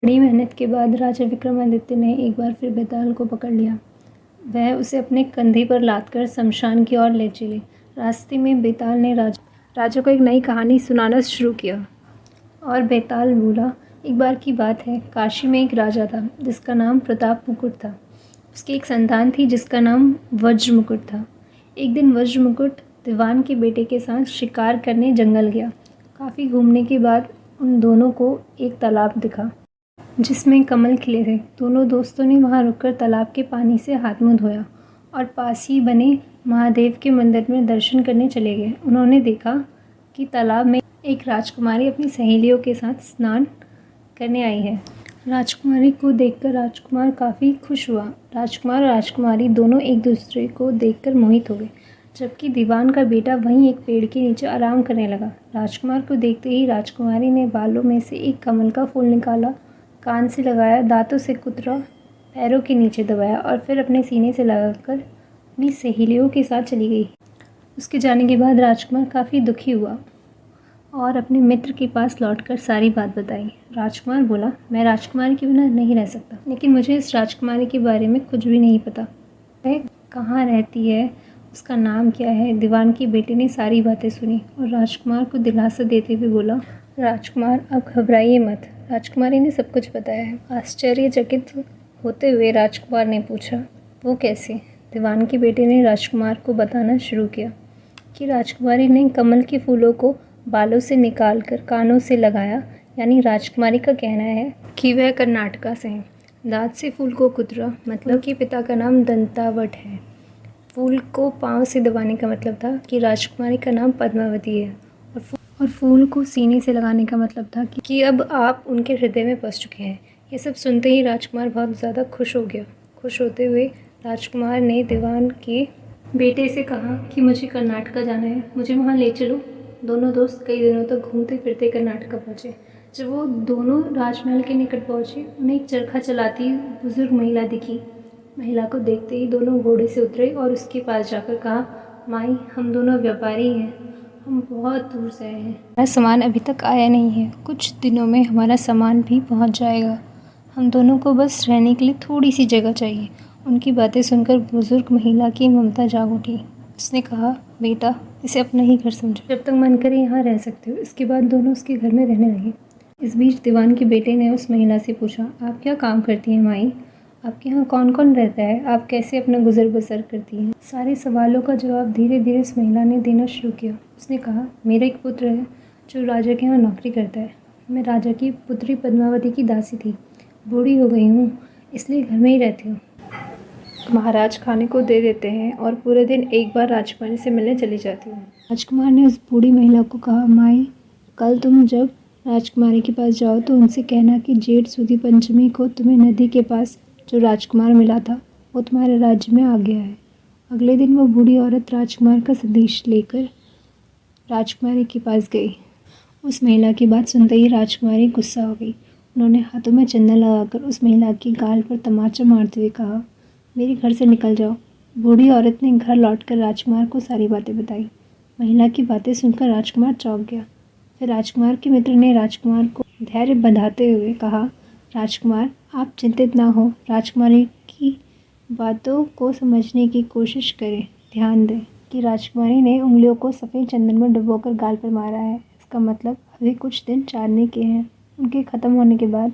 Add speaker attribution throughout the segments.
Speaker 1: बड़ी मेहनत के बाद राजा विक्रमादित्य ने एक बार फिर बेताल को पकड़ लिया। वह उसे अपने कंधे पर लादकर शमशान की ओर ले चले। रास्ते में बेताल ने राजा को एक नई कहानी सुनाना शुरू किया और बेताल बोला, एक बार की बात है, काशी में एक राजा था जिसका नाम प्रताप मुकुट था। उसकी एक संतान थी जिसका नाम वज्र मुकुट था। एक दिन वज्र मुकुट दीवान के बेटे के साथ शिकार करने जंगल गया। काफ़ी घूमने के बाद उन दोनों को एक तालाब दिखा जिसमें कमल खिले थे। दोनों दोस्तों ने वहां रुककर तालाब के पानी से हाथ मुंह धोया और पास ही बने महादेव के मंदिर में दर्शन करने चले गए। उन्होंने देखा कि तालाब में एक राजकुमारी अपनी सहेलियों के साथ स्नान करने आई है। राजकुमारी को देखकर राजकुमार काफ़ी खुश हुआ। राजकुमार और राजकुमारी दोनों एक दूसरे को देखकर मोहित हो गए, जबकि दीवान का बेटा वहीं एक पेड़ के नीचे आराम करने लगा। राजकुमार को देखते ही राजकुमारी ने बालों में से एक कमल का फूल निकाला, कान से लगाया, दांतों से कुतरा, पैरों के नीचे दबाया और फिर अपने सीने से लगाकर अपनी सहेलियों के साथ चली गई। उसके जाने के बाद राजकुमार काफ़ी दुखी हुआ और अपने मित्र के पास लौटकर सारी बात बताई। राजकुमार बोला, मैं राजकुमारी के बिना नहीं रह सकता, लेकिन मुझे इस राजकुमारी के बारे में कुछ भी नहीं पता। वह कहाँ रहती है, उसका नाम क्या है। दीवान के बेटे ने सारी बातें सुनी और राजकुमार को दिलासा देते हुए बोला, राजकुमार आप घबराइए मत, राजकुमारी ने सब कुछ बताया है। आश्चर्यचकित होते हुए राजकुमार ने पूछा, वो कैसे? दीवान के बेटे ने राजकुमार को बताना शुरू किया कि राजकुमारी ने कमल के फूलों को बालों से निकालकर कानों से लगाया, यानी राजकुमारी का कहना है कि वह कर्नाटका से है। दांत से फूल को कुतरा, मतलब कि पिता का नाम दंतावट है। फूल को पाँव से दबाने का मतलब था कि राजकुमारी का नाम पद्मावती है। और फूल को सीने से लगाने का मतलब था कि अब आप उनके हृदय में बस चुके हैं। ये सब सुनते ही राजकुमार बहुत ज़्यादा खुश हो गया। खुश होते हुए राजकुमार ने दीवान के बेटे से कहा कि मुझे कर्नाटका जाना है, मुझे वहाँ ले चलो। दोनों दोस्त कई दिनों तक घूमते फिरते कर्नाटका पहुँचे। जब वो दोनों राजमहल के निकट पहुँचे, उन्हें एक चरखा चलाती बुजुर्ग महिला दिखी। महिला को देखते ही दोनों घोड़े से उतरे और उसके पास जाकर कहा, माई, हम दोनों व्यापारी हैं, हम बहुत दूर से आए हैं, हमारा सामान अभी तक आया नहीं है, कुछ दिनों में हमारा सामान भी पहुंच जाएगा, हम दोनों को बस रहने के लिए थोड़ी सी जगह चाहिए। उनकी बातें सुनकर बुजुर्ग महिला की ममता जाग उठी। उसने कहा, बेटा, इसे अपना ही घर समझो, जब तक मन करे यहाँ रह सकते हो। इसके बाद दोनों उसके घर में रहने लगे। इस बीच दीवान के बेटे ने उस महिला से पूछा, आप क्या काम करती हैं माई? आपके यहाँ कौन कौन रहता है? आप कैसे अपना गुजर बसर करती हैं? सारे सवालों का जवाब धीरे धीरे उस महिला ने देना शुरू किया। उसने कहा, मेरा एक पुत्र है जो राजा के यहाँ नौकरी करता है। मैं राजा की पुत्री पद्मावती की दासी थी। बूढ़ी हो गई हूँ, इसलिए घर में ही रहती हूँ। महाराज खाने को दे देते हैं और पूरे दिन एक बार राजकुमारी से मिलने चली जाती हूँ। राजकुमार ने उस बूढ़ी महिला को कहा, माई, कल तुम जब राजकुमारी के पास जाओ तो उनसे कहना कि जेठ सुदी पंचमी को तुम्हें नदी के पास जो राजकुमार मिला था वो तुम्हारे राज्य में आ गया है। अगले दिन वो बूढ़ी औरत राजकुमार का संदेश लेकर राजकुमारी के पास गई। उस महिला की बात सुनते ही राजकुमारी गुस्सा हो गई। उन्होंने हाथों में चंदन लगाकर उस महिला की गाल पर तमाचा मारते हुए कहा, मेरे घर से निकल जाओ। बूढ़ी औरत ने घर लौटकर राजकुमार को सारी बातें बताई। महिला की बातें सुनकर राजकुमार चौंक गया। फिर राजकुमार के मित्र ने राजकुमार को धैर्य बंधाते हुए कहा, राजकुमार, आप चिंतित ना हो, राजकुमारी की बातों को समझने की कोशिश करें। ध्यान दें कि राजकुमारी ने उंगलियों को सफ़ेद चंदन में डुबोकर गाल पर मारा है। इसका मतलब अभी कुछ दिन चांदनी के हैं। उनके ख़त्म होने के बाद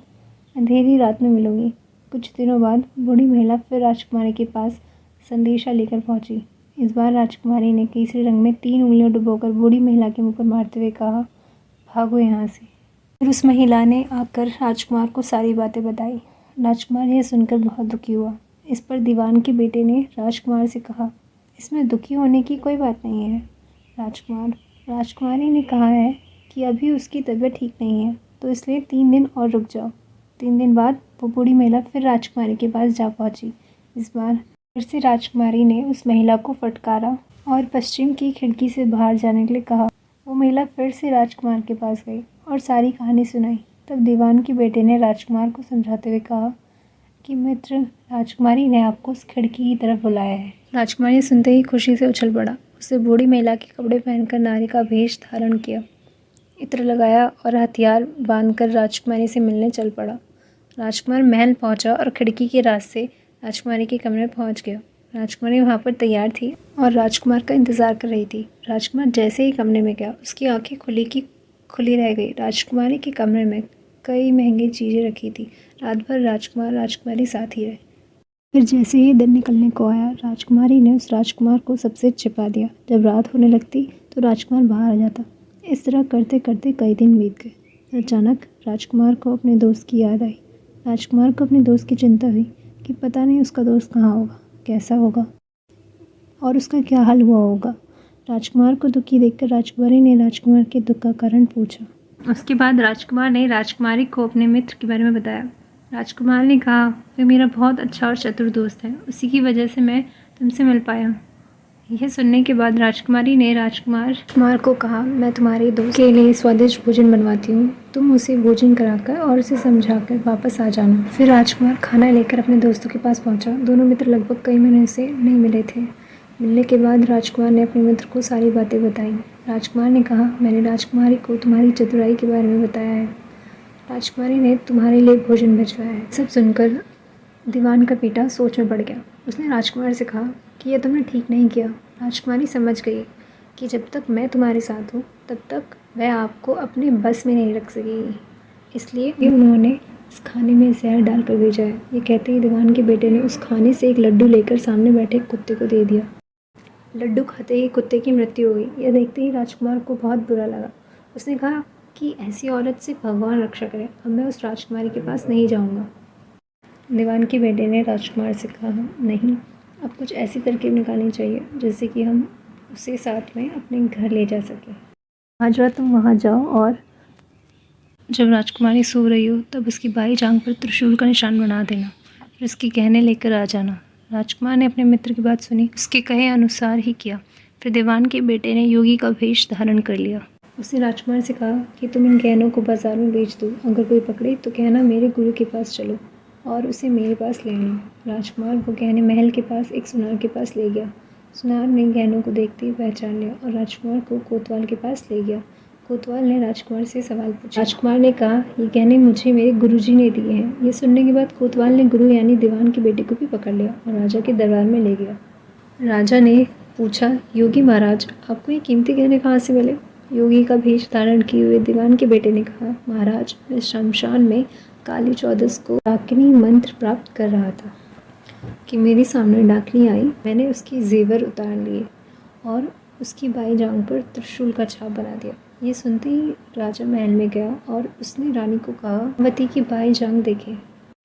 Speaker 1: अंधेरी रात में मिलूंगी। कुछ दिनों बाद बूढ़ी महिला फिर राजकुमारी के पास संदेशा लेकर पहुंची। इस बार राजकुमारी ने केसरी रंग में 3 उंगलियां डुबोकर बूढ़ी महिला के मुंह पर मारते हुए कहा, भागो यहाँ से। फिर उस महिला ने आकर राजकुमार को सारी बातें बताई। राजकुमार यह सुनकर बहुत दुखी हुआ। इस पर दीवान के बेटे ने राजकुमार से कहा, इसमें दुखी होने की कोई बात नहीं है राजकुमार। राजकुमारी ने कहा है कि अभी उसकी तबीयत ठीक नहीं है, तो इसलिए 3 दिन और रुक जाओ। 3 दिन बाद वो बूढ़ी महिला फिर राजकुमारी के पास जा पहुंची। इस बार फिर से राजकुमारी ने उस महिला को फटकारा और पश्चिम की खिड़की से बाहर जाने के लिए कहा। वो महिला फिर से राजकुमार के पास गई और सारी कहानी सुनाई। तब दीवान के बेटे ने राजकुमार को समझाते हुए कहा कि मित्र, राजकुमारी ने आपको उस खिड़की की तरफ बुलाया है। राजकुमार ने सुनते ही खुशी से उछल पड़ा। उसने बूढ़ी महिला के कपड़े पहनकर नारी का वेश धारण किया, इत्र लगाया और हथियार बांधकर राजकुमारी से मिलने चल पड़ा। राजकुमार महल पहुंचा और खिड़की के रास्ते राजकुमारी के कमरे में पहुंच गया। राजकुमारी वहां पर तैयार थी और राजकुमार का इंतज़ार कर रही थी। राजकुमार जैसे ही कमरे में गया उसकी आंखें खुली रह गई। राजकुमारी के कमरे में कई महंगी चीज़ें रखी थी। रात भर राजकुमार राजकुमारी साथ ही रहे। फिर जैसे ही दिन निकलने को आया राजकुमारी ने उस राजकुमार को सबसे छिपा दिया। जब रात होने लगती तो राजकुमार बाहर आ जाता। इस तरह करते करते कई दिन बीत गए। अचानक राजकुमार को अपने दोस्त की याद आई। राजकुमार को अपने दोस्त की चिंता हुई कि पता नहीं उसका दोस्त कहाँ होगा, कैसा होगा और उसका क्या हाल हुआ होगा। राजकुमार को दुखी देखकर राजकुमारी ने राजकुमार के दुख का कारण पूछा। उसके बाद राजकुमार ने राजकुमारी को अपने मित्र के बारे में बताया। राजकुमार ने कहा, वह मेरा बहुत अच्छा और चतुर दोस्त है, उसी की वजह से मैं तुमसे मिल पाया। यह सुनने के बाद राजकुमारी ने राजकुमार को कहा, मैं तुम्हारे दोस्त के लिए स्वादिष्ट भोजन बनवाती हूँ, तुम उसे भोजन कराकर और उसे समझाकर वापस आ जाना। फिर राजकुमार खाना लेकर अपने दोस्तों के पास पहुँचा। दोनों मित्र लगभग कई महीने से नहीं मिले थे। मिलने के बाद राजकुमार ने अपने मित्र को सारी बातें बताई। राजकुमार ने कहा, मैंने राजकुमारी को तुम्हारी चतुराई के बारे में बताया है। राजकुमारी ने तुम्हारे लिए भोजन भिजवाया है। सब सुनकर दीवान का बेटा सोच में पड़ गया। उसने राजकुमार से कहा कि यह तुमने ठीक नहीं किया। राजकुमारी समझ गई कि जब तक मैं तुम्हारे साथ हूँ तब तक वह आपको अपने बस में नहीं रख सकेगी, इसलिए उन्होंने इस खाने में जहर डालकर भेजा है। ये कहते ही दीवान के बेटे ने उस खाने से एक लड्डू लेकर सामने बैठे कुत्ते को दे दिया। लड्डू खाते ही कुत्ते की मृत्यु हो गई। यह देखते ही राजकुमार को बहुत बुरा लगा। उसने कहा कि ऐसी औरत से भगवान रक्षा करे, अब मैं उस राजकुमारी के पास नहीं जाऊंगा। दीवान के बेटे ने राजकुमार से कहा, नहीं, अब कुछ ऐसी तरकीब निकालनी चाहिए जिससे कि हम उसे साथ में अपने घर ले जा सकें। आज रात तुम वहाँ जाओ और जब राजकुमारी सो रही हो तब उसकी बाई जांघ पर त्रिशूल का निशान बना देना, फिर उसके गहने लेकर आ जाना। राजकुमार ने अपने मित्र की बात सुनी, उसके कहे अनुसार ही किया। फिर दीवान के बेटे ने योगी का वेश धारण कर लिया। उसने राजकुमार से कहा कि तुम इन गहनों को बाजार में बेच दो, अगर कोई पकड़े तो कहना मेरे गुरु के पास चलो और उसे मेरे पास ले आना। राजकुमार वो गहने महल के पास एक सुनार के पास ले गया। सुनार ने गहनों को देखते ही पहचान लिया और राजकुमार को कोतवाल के पास ले गया। कोतवाल ने राजकुमार से सवाल पूछा। राजकुमार ने कहा, ये गहने मुझे मेरे गुरुजी ने दिए हैं। ये सुनने के बाद कोतवाल ने गुरु यानी दीवान के बेटे को भी पकड़ लिया और राजा के दरबार में ले गया। राजा ने पूछा, योगी महाराज, आपको ये कीमती गहने कहाँ से मिले? योगी का भेष धारण किए हुए दीवान के बेटे ने कहा, महाराज, मैं शमशान में काली चौदस को डाकिनी मंत्र प्राप्त कर रहा था कि मेरे सामने डाकनी आई। मैंने उसकी जेवर उतार लिए और उसकी बाई जांघ पर त्रिशूल का छाप बना दिया। ये सुनते ही राजा महल में गया और उसने रानी को कहा, वती की बाई जांघ देखे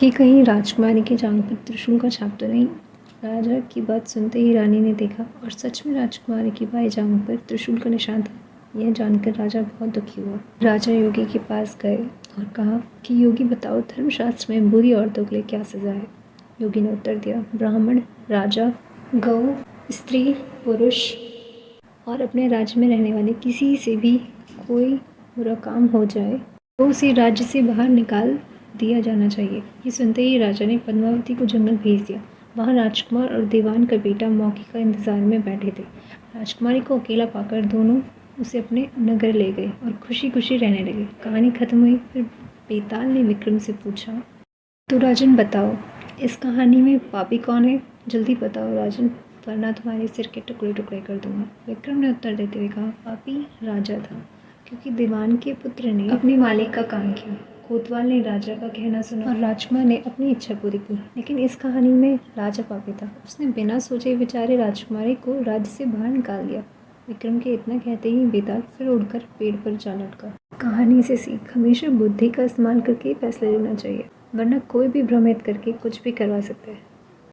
Speaker 1: कि कहीं राजकुमारी की जांघ पर त्रिशूल का छाप तो नहीं। राजा की बात सुनते ही रानी ने देखा और सच में राजकुमारी की बाई जांघ पर त्रिशूल का निशान था। यह जानकर राजा बहुत दुखी हुआ। राजा योगी के पास गए और कहा कि योगी बताओ, धर्मशास्त्र में बुरी औरतों के लिए क्या सज़ा है? योगी ने उत्तर दिया, ब्राह्मण, राजा, गौ, स्त्री, पुरुष और अपने राज्य में रहने वाले किसी से भी कोई बुरा काम हो जाए तो उसे राज्य से बाहर निकाल दिया जाना चाहिए। ये सुनते ही राजा ने पद्मावती को जंगल भेज दिया। वहाँ राजकुमार और दीवान का बेटा मौके का इंतजार में बैठे थे। राजकुमारी को अकेला पाकर दोनों उसे अपने नगर ले गए और खुशी खुशी रहने लगे। कहानी खत्म हुई। फिर बेताल ने विक्रम से पूछा, तो राजन बताओ, इस कहानी में पापी कौन है? जल्दी बताओ राजन, वरना तुम्हारे सिर के टुकड़े टुकड़े कर दूंगा। विक्रम ने उत्तर देते हुए कहा, पापी राजा था, क्योंकि दीवान के पुत्र ने अपने मालिक का काम किया। कोतवाल ने राजा का कहना सुना और राजकुमार ने अपनी इच्छा पूरी की। लेकिन इस कहानी में राजा पापी था। उसने बिना सोचे विचारे राजकुमारी को राज्य से बाहर निकाल दिया। विक्रम के इतना कहते ही बेताल फिर उड़कर पेड़ पर जा लटका। कहानी से सीख, हमेशा बुद्धि का इस्तेमाल करके फैसले लेना चाहिए, वरना कोई भी भ्रमित करके कुछ भी करवा सकता है।